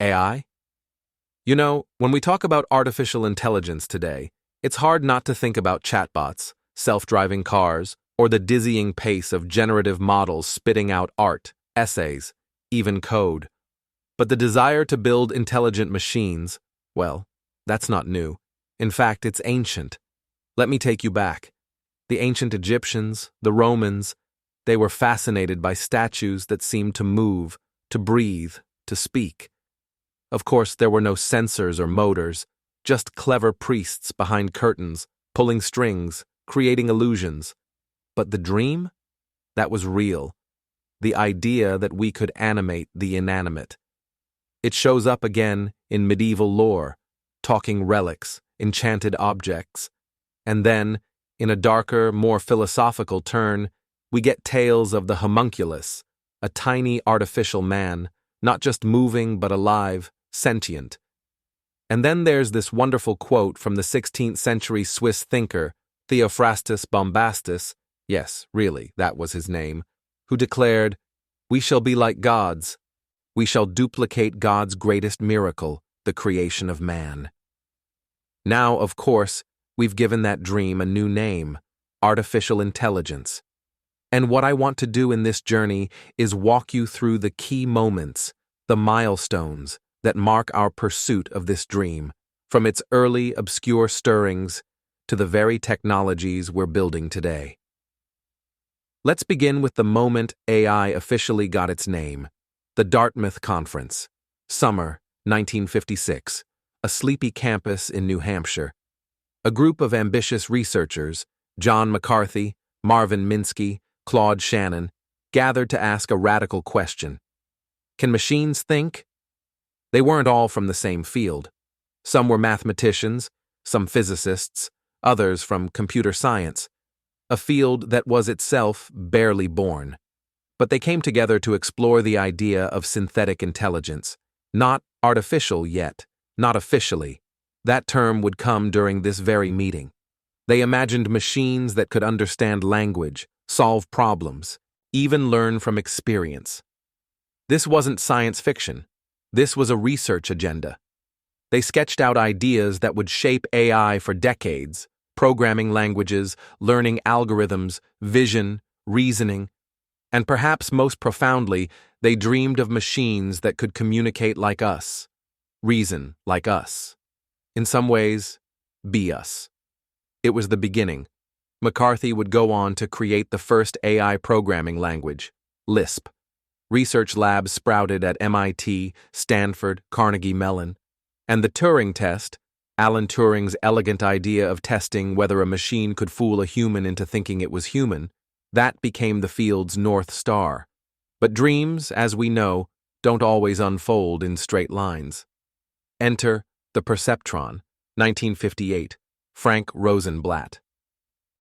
AI? You know, when we talk about artificial intelligence today, it's hard not to think about chatbots, self-driving cars, or the dizzying pace of generative models spitting out art, essays, even code. But the desire to build intelligent machines, well, that's not new. In fact, it's ancient. Let me take you back. The ancient Egyptians, the Romans, they were fascinated by statues that seemed to move, to breathe, to speak. Of course, there were no sensors or motors, just clever priests behind curtains, pulling strings, creating illusions. But the dream? That was real. The idea that we could animate the inanimate. It shows up again in medieval lore, talking relics, enchanted objects. And then, in a darker, more philosophical turn, we get tales of the homunculus, a tiny artificial man, not just moving but alive, sentient. And then there's this wonderful quote from the 16th century Swiss thinker, Theophrastus Bombastus, yes, really, that was his name, who declared, "We shall be like gods. We shall duplicate God's greatest miracle, the creation of man." Now, of course, we've given that dream a new name, artificial intelligence. And what I want to do in this journey is walk you through the key moments, the milestones that mark our pursuit of this dream, from its early, obscure stirrings to the very technologies we're building today. Let's begin with the moment AI officially got its name, the Dartmouth Conference, summer 1956, a sleepy campus in New Hampshire. A group of ambitious researchers, John McCarthy, Marvin Minsky, Claude Shannon, gathered to ask a radical question. Can machines think? They weren't all from the same field. Some were mathematicians, some physicists, others from computer science, a field that was itself barely born. But they came together to explore the idea of synthetic intelligence, not artificial yet, not officially. That term would come during this very meeting. They imagined machines that could understand language, solve problems, even learn from experience. This wasn't science fiction. This was a research agenda. They sketched out ideas that would shape AI for decades, programming languages, learning algorithms, vision, reasoning, and perhaps most profoundly, they dreamed of machines that could communicate like us, reason like us. In some ways, be us. It was the beginning. McCarthy would go on to create the first AI programming language, Lisp. Research labs sprouted at MIT, Stanford, Carnegie Mellon. And the Turing test, Alan Turing's elegant idea of testing whether a machine could fool a human into thinking it was human, that became the field's North Star. But dreams, as we know, don't always unfold in straight lines. Enter the perceptron, 1958, Frank Rosenblatt.